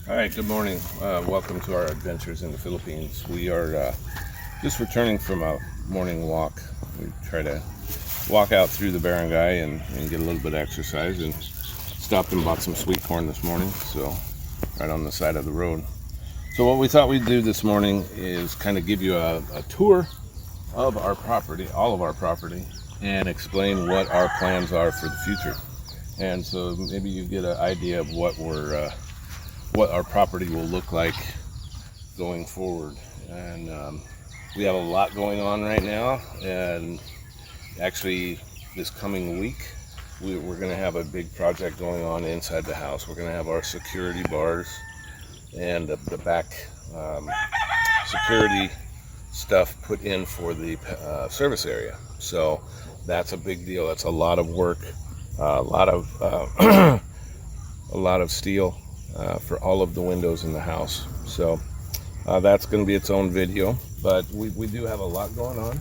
All right, good morning. Welcome to our adventures in the Philippines. We are just returning from a morning walk. We try to walk out through the barangay and get a little bit of exercise, and stopped and bought some sweet corn this morning, so right on the side of the road. So what we thought we'd do this morning is kind of give you a tour of our property, all of our property, and explain what our plans are for the future. And so maybe you get an idea of what our property will look like going forward. And we have a lot going on right now, and actually this coming week we're going to have a big project going on inside the house. We're going to have our security bars and the back security stuff put in for the service area. So that's a big deal. That's a lot of work, a lot of steel for all of the windows in the house. So that's going to be its own video, but we do have a lot going on.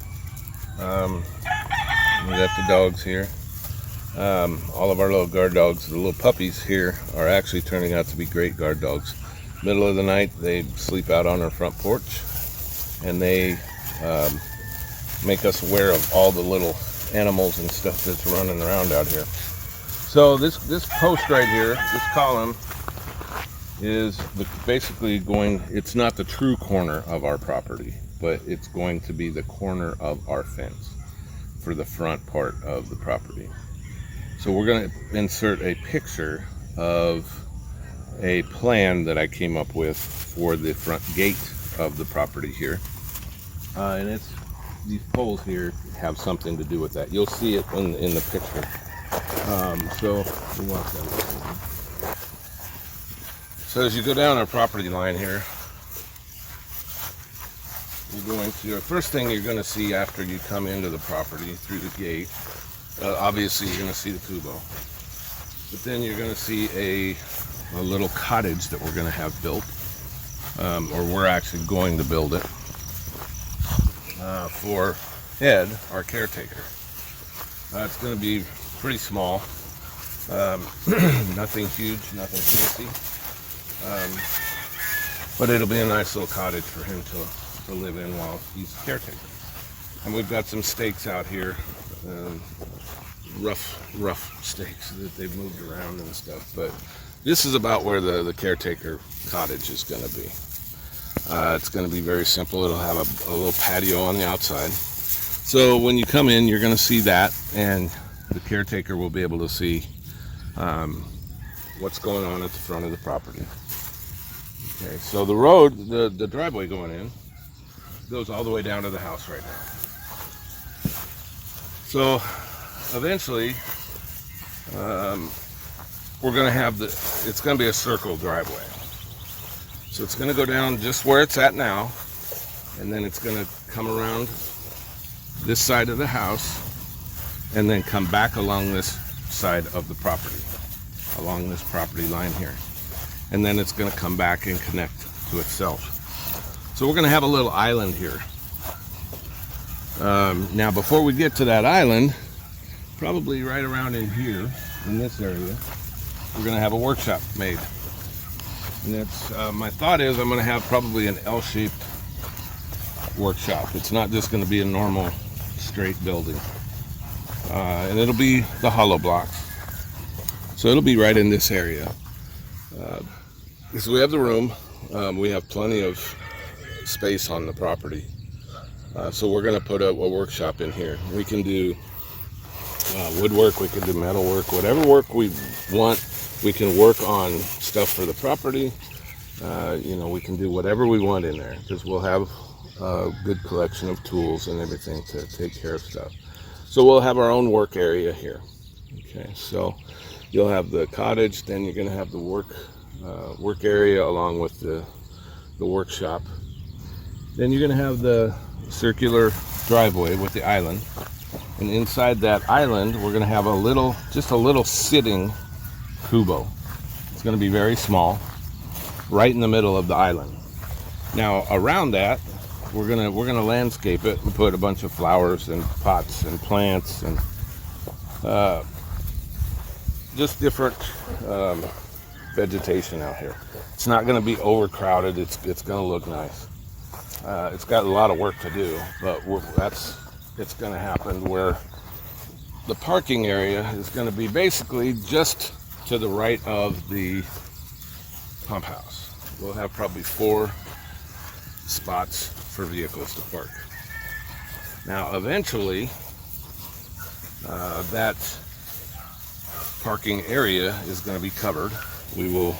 We got the dogs here. All of our little guard dogs, the little puppies here, are actually turning out to be great guard dogs. Middle of the night, they sleep out on our front porch, and they make us aware of all the little animals and stuff that's running around out here. So this post right here, this column, is basically it's not the true corner of our property, but it's going to be the corner of our fence for the front part of the property. So we're going to insert a picture of a plan that I came up with for the front gate of the property here. And these poles here have something to do with that. You'll see it in the picture. So we'll walk that way. So as you go down our property line here, the first thing you're going to see after you come into the property through the gate, obviously you're going to see the kubo. But then you're going to see a little cottage that we're going to have built, or we're actually going to build it for Ed, our caretaker. It's going to be pretty small, nothing huge, nothing fancy. But it'll be a nice little cottage for him to live in while he's a caretaker. And we've got some stakes out here, rough stakes that they've moved around and stuff. But this is about where the caretaker cottage is going to be. It's going to be very simple. It'll have a little patio on the outside. So when you come in, you're going to see that, and the caretaker will be able to see what's going on at the front of the property. Okay, so the road, the driveway going in, goes all the way down to the house right now. So eventually, we're going to have it's going to be a circle driveway. So it's going to go down just where it's at now, and then it's going to come around this side of the house, and then come back along this side of the property, along this property line here. And then it's going to come back and connect to itself. So we're going to have a little island here. Now before we get to that island, probably right around in here, in this area, we're going to have a workshop made. And that's my thought is I'm going to have probably an L-shaped workshop. It's not just going to be a normal straight building. And it'll be the hollow blocks. So it'll be right in this area. So we have the room. We have plenty of space on the property. So we're going to put a workshop in here. We can do woodwork, we can do metal work, whatever work we want. We can work on stuff for the property. We can do whatever we want in there, because we'll have a good collection of tools and everything to take care of stuff. So we'll have our own work area here. Okay, so you'll have the cottage, then you're going to have the work area along with the workshop. Then you're going to have the circular driveway with the island, and inside that island we're going to have just a little sitting kubo. It's going to be very small, right in the middle of the island. Now around that we're gonna landscape it and put a bunch of flowers and pots and plants and just different vegetation out here. It's not going to be overcrowded. It's going to look nice. It's got a lot of work to do, but it's going to happen where the parking area is going to be basically just to the right of the pump house. We'll have probably 4 spots for vehicles to park. Now, eventually, that parking area is going to be covered. We will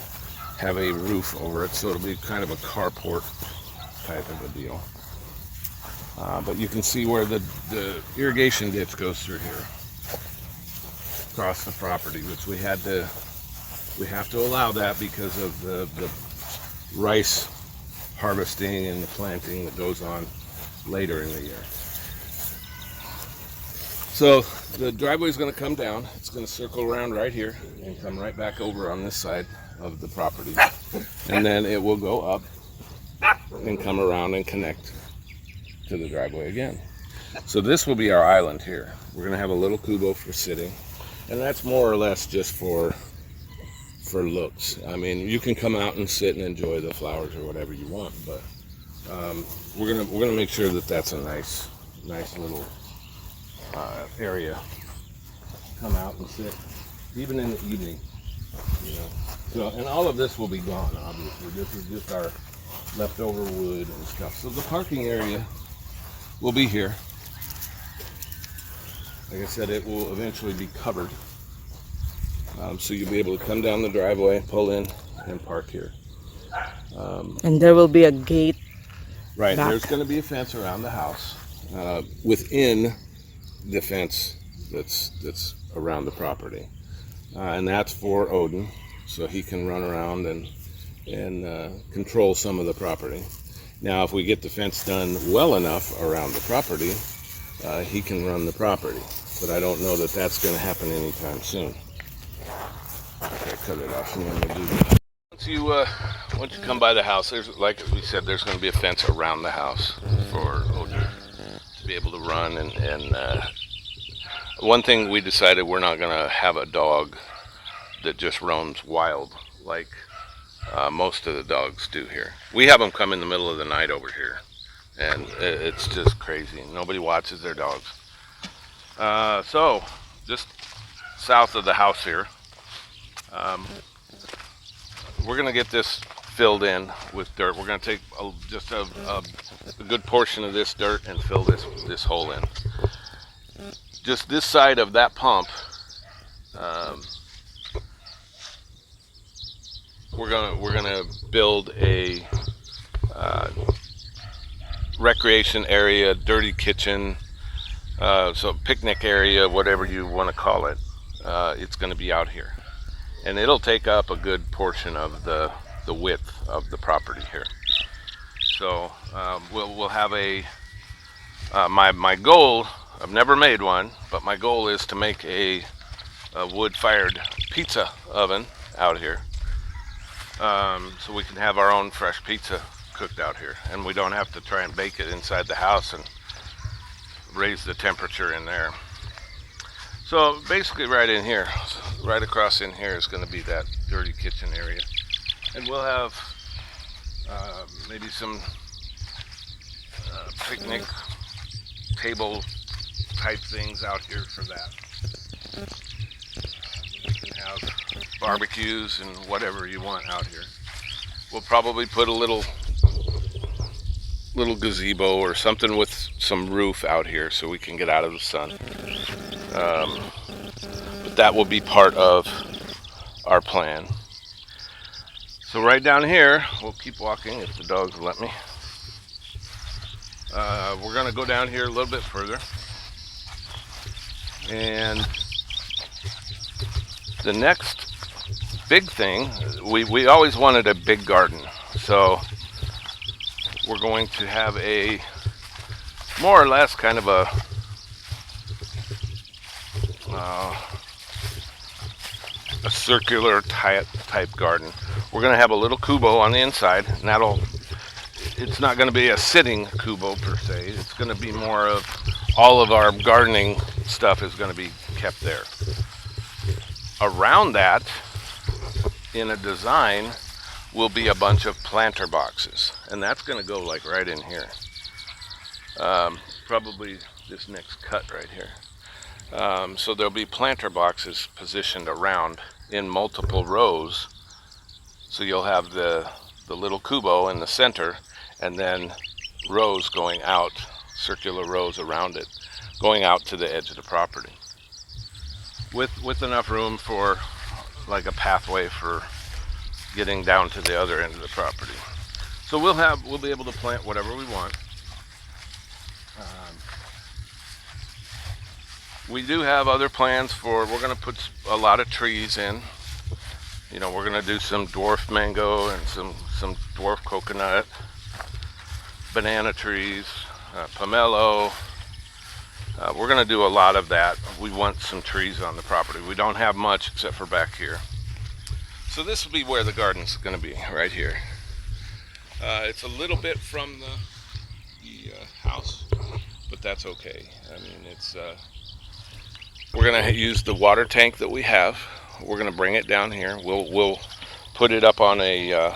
have a roof over it, so it'll be kind of a carport type of a deal. But you can see where the irrigation ditch goes through here, across the property, which we have to allow that because of the rice harvesting and the planting that goes on later in the year. So the driveway is going to come down. It's going to circle around right here and come right back over on this side of the property, and then it will go up and come around and connect to the driveway again. So this will be our island here. We're going to have a little kubo for sitting, and that's more or less just for looks. I mean, you can come out and sit and enjoy the flowers or whatever you want, but we're gonna make sure that that's a nice little area. Come out and sit, even in the evening, you know. So, and all of this will be gone, obviously. This is just our leftover wood and stuff. So the parking area will be here. Like I said, it will eventually be covered. So you'll be able to come down the driveway, pull in, and park here. And there will be a gate. Right, back. There's going to be a fence around the house, within the fence that's around the property, and that's for Odin, so he can run around and control some of the property. Now, if we get the fence done well enough around the property, he can run the property, but I don't know that that's going to happen anytime soon. Okay, cut it off and then we'll do that. Once you come by the house, like we said, there's going to be a fence around the house for Odin to be able to run. And one thing we decided, we're not going to have a dog that just roams wild like most of the dogs do here. We have them come in the middle of the night over here, and it's just crazy. Nobody watches their dogs. So just south of the house here, we're going to get this filled in with dirt. We're going to take just a good portion of this dirt and fill this hole in. Just this side of that pump, we're gonna build a recreation area, dirty kitchen, so picnic area, whatever you want to call it. It's going to be out here, and it'll take up a good portion of the width of the property here. So we'll have a my goal. I've never made one, but my goal is to make a wood-fired pizza oven out here, so we can have our own fresh pizza cooked out here, and we don't have to try and bake it inside the house and raise the temperature in there. So basically right in here, right across in here is going to be that dirty kitchen area, and we'll have maybe some picnic table type things out here for that. You can have barbecues and whatever you want out here. We'll probably put a little gazebo or something with some roof out here so we can get out of the sun. But that will be part of our plan. So right down here, we'll keep walking if the dogs will let me. We're going to go down here a little bit further, and the next big thing, we always wanted a big garden, so we're going to have a more or less kind of a circular type garden. We're going to have a little kubo on the inside, and it's not going to be a sitting kubo per se. It's going to be more of all of our gardening stuff is going to be kept there. Around that, in a design will be a bunch of planter boxes, and that's going to go like right in here. Probably this next cut right here. So there'll be planter boxes positioned around in multiple rows. So you'll have the little kubo in the center, and then rows going out, circular rows around it, going out to the edge of the property, with enough room for like a pathway for getting down to the other end of the property. So we'll be able to plant whatever we want. We do have other plans we're going to put a lot of trees in. You know, we're going to do some dwarf mango and some dwarf coconut, banana trees, pomelo. We're going to do a lot of that. We want some trees on the property. We don't have much except for back here. So this will be where the garden's going to be, right here. It's a little bit from the house, but that's okay. I mean, it's we're going to use the water tank that we have. We're going to bring it down here. We'll put it up on a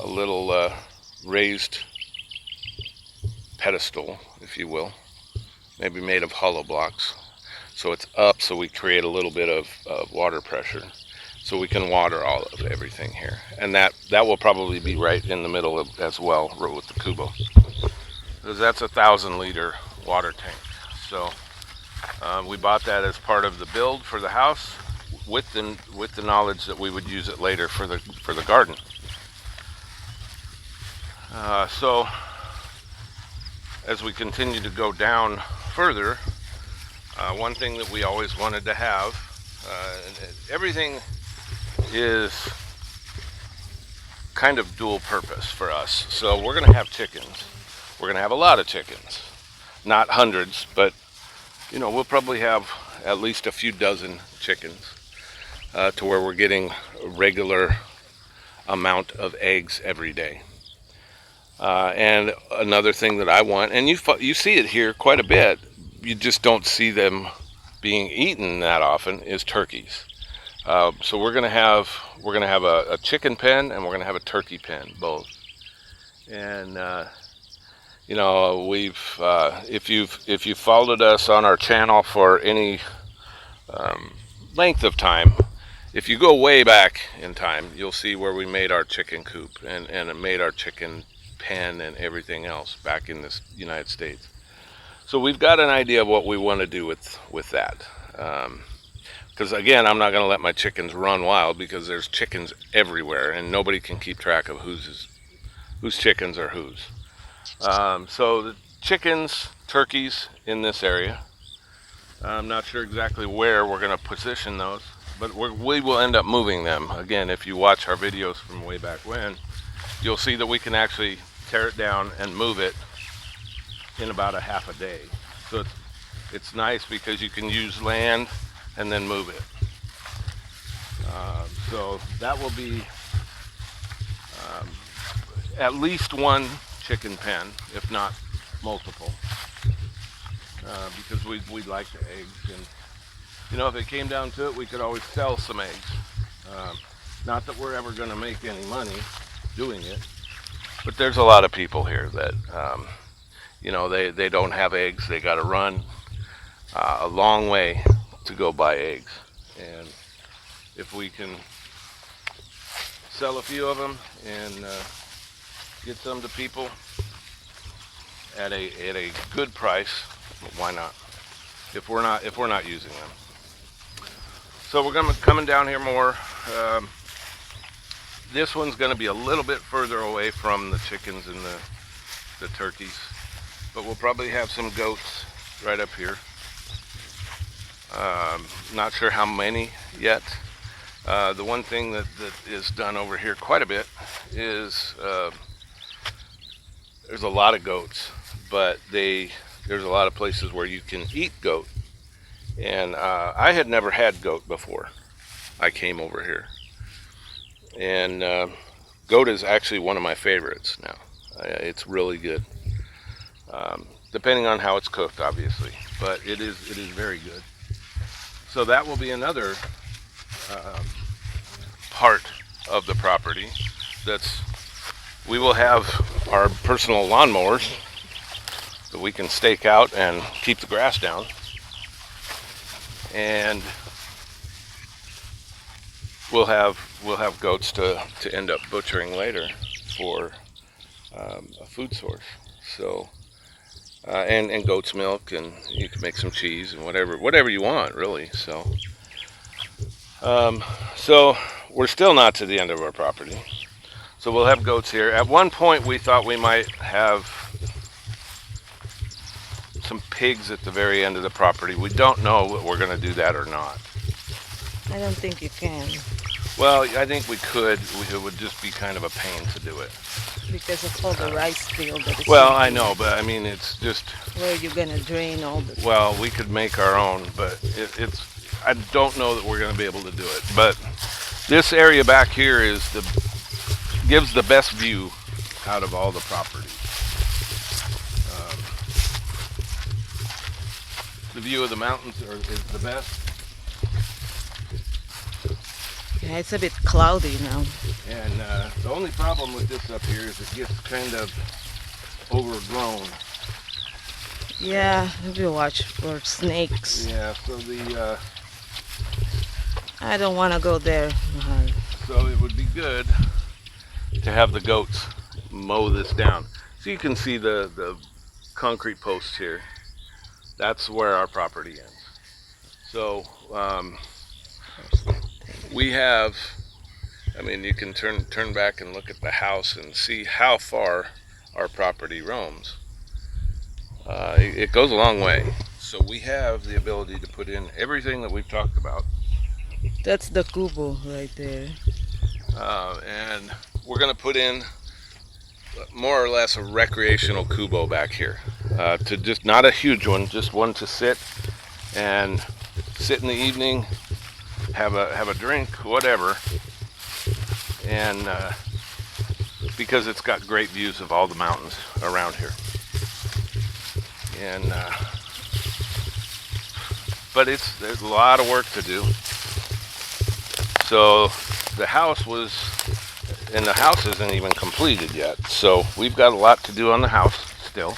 little raised pedestal, if you will, maybe made of hollow blocks. So it's up, so we create a little bit of water pressure, so we can water all of everything here. And that will probably be right in the middle as well, with the kubo, because that's a 1,000-liter water tank. So we bought that as part of the build for the house, with the knowledge that we would use it later for the garden. So as we continue to go down further, one thing that we always wanted to have, everything is kind of dual purpose for us. So we're going to have chickens. We're going to have a lot of chickens, not hundreds, but you know, we'll probably have at least a few dozen chickens, to where we're getting a regular amount of eggs every day. And another thing that I want, and you see it here quite a bit, you just don't see them being eaten that often, is turkeys. So we're gonna have a chicken pen, and we're gonna have a turkey pen, both. And you know, if you've followed us on our channel for any length of time, if you go way back in time, you'll see where we made our chicken coop and made our chicken pen and everything else back in the United States. So we've got an idea of what we want to do with that. Because again, I'm not going to let my chickens run wild, because there's chickens everywhere and nobody can keep track of whose chickens are whose. So the chickens, turkeys in this area. I'm not sure exactly where we're going to position those, but we will end up moving them. Again, if you watch our videos from way back when, you'll see that we can actually tear it down and move it in about a half a day. So it's nice because you can use land and then move it. So that will be at least one chicken pen, if not multiple, because we'd like the eggs, and you know, if it came down to it, we could always sell some eggs. Not that we're ever going to make any money doing it, but there's a lot of people here that you know, they don't have eggs. They got to run a long way to go buy eggs, and if we can sell a few of them and get some to people at a good price, why not? If we're not using them. So we're coming down here more. This one's going to be a little bit further away from the chickens and the turkeys, but we'll probably have some goats right up here. Not sure how many yet. The one thing that is done over here quite a bit is there's a lot of goats, but there's a lot of places where you can eat goat. And I had never had goat before I came over here. And goat is actually one of my favorites now. It's really good. Depending on how it's cooked, obviously, but it is very good. So that will be another part of the property. We will have our personal lawnmowers that we can stake out and keep the grass down. And we'll have goats to end up butchering later for a food source. So and goat's milk, and you can make some cheese and whatever you want, really. So so we're still not to the end of our property. So we'll have goats here. At one point we thought we might have some pigs at the very end of the property. We don't know if we're going to do that or not. I don't think you can. Well, I think we could. It would just be kind of a pain to do it. Because of all the rice field that is. Well, I know, but I mean, it's just. Where you're gonna drain all the. Well, we could make our own, but it's. I don't know that we're going to be able to do it. But this area back here gives the best view out of all the property. The view of the mountains is the best. Yeah, it's a bit cloudy now. And the only problem with this up here is it gets kind of overgrown. Yeah, maybe watch for snakes. Yeah, so I don't want to go there. So it would be good to have the goats mow this down. So you can see the concrete posts here. That's where our property ends. So we have, I mean, you can turn back and look at the house and see how far our property roams. It goes a long way. So we have the ability to put in everything that we've talked about. That's the kubo right there. And we're going to put in more or less a recreational kubo back here. To just, not a huge one, just one to sit in the evening, have a drink, whatever. And because it's got great views of all the mountains around here. And but there's a lot of work to do. So the house isn't even completed yet. So we've got a lot to do on the house still.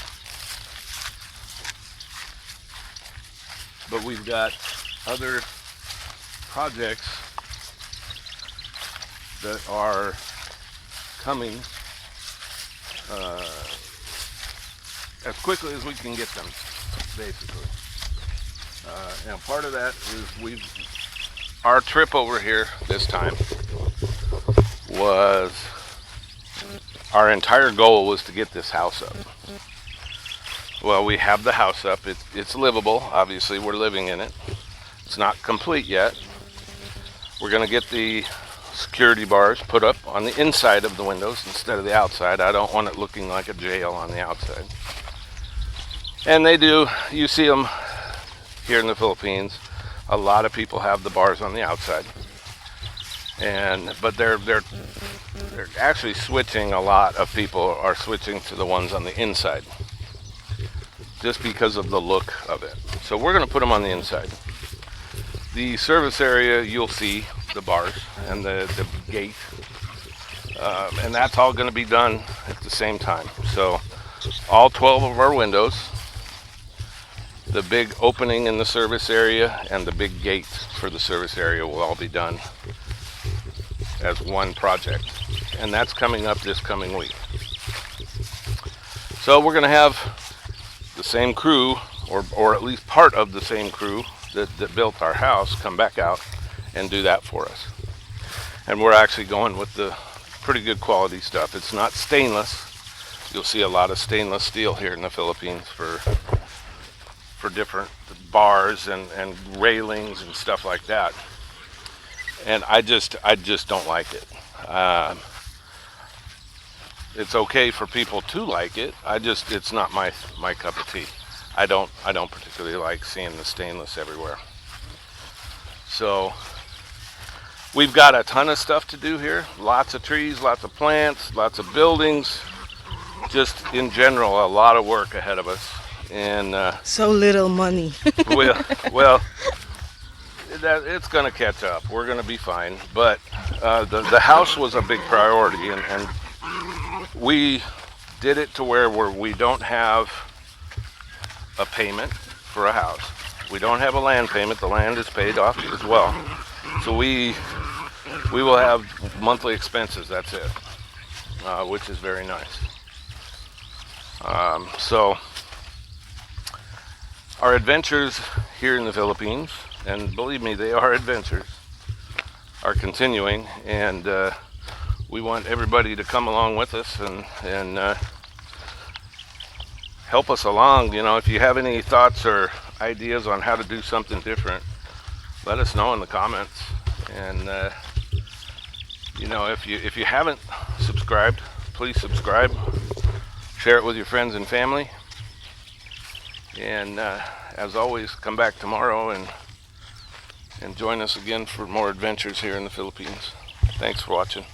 But we've got other projects that are coming as quickly as we can get them, basically. And part of that is our trip over here this time was, our entire goal was to get this house up. Well, we have the house up. It's livable. Obviously, we're living in it. It's not complete yet. We're going to get the security bars put up on the inside of the windows instead of the outside. I don't want it looking like a jail on the outside. And they do. You see them here in the Philippines. A lot of people have the bars on the outside. But they're actually switching. A lot of people are switching to the ones on the inside, just because of the look of it. So we're going to put them on the inside. The service area, you'll see the bars and the gate, and that's all going to be done at the same time. So all 12 of our windows, the big opening in the service area, and the big gate for the service area will all be done as one project. And that's coming up this coming week. So we're going to have the same crew, or at least part of the same crew that built our house, come back out and do that for us. And we're actually going with the pretty good quality stuff. It's not stainless. You'll see a lot of stainless steel here in the Philippines for different bars and railings and stuff like that. And I just don't like it. It's okay for people to like it. It's not my cup of tea. I don't particularly like seeing the stainless everywhere. So we've got a ton of stuff to do here. Lots of trees, lots of plants, lots of buildings. Just in general, a lot of work ahead of us. And so little money. well, it's gonna catch up. We're gonna be fine. But the house was a big priority, and we did it to where we don't have a payment for a house. We don't have a land payment. The land is paid off as well. So we will have monthly expenses. That's it, which is very nice. So our adventures here in the Philippines, and believe me, they are adventures, are continuing, and we want everybody to come along with us and help us along. You know, if you have any thoughts or ideas on how to do something different, let us know in the comments. And you know, if you haven't subscribed, please subscribe, share it with your friends and family, and as always, come back tomorrow and join us again for more adventures here in the Philippines. Thanks for watching.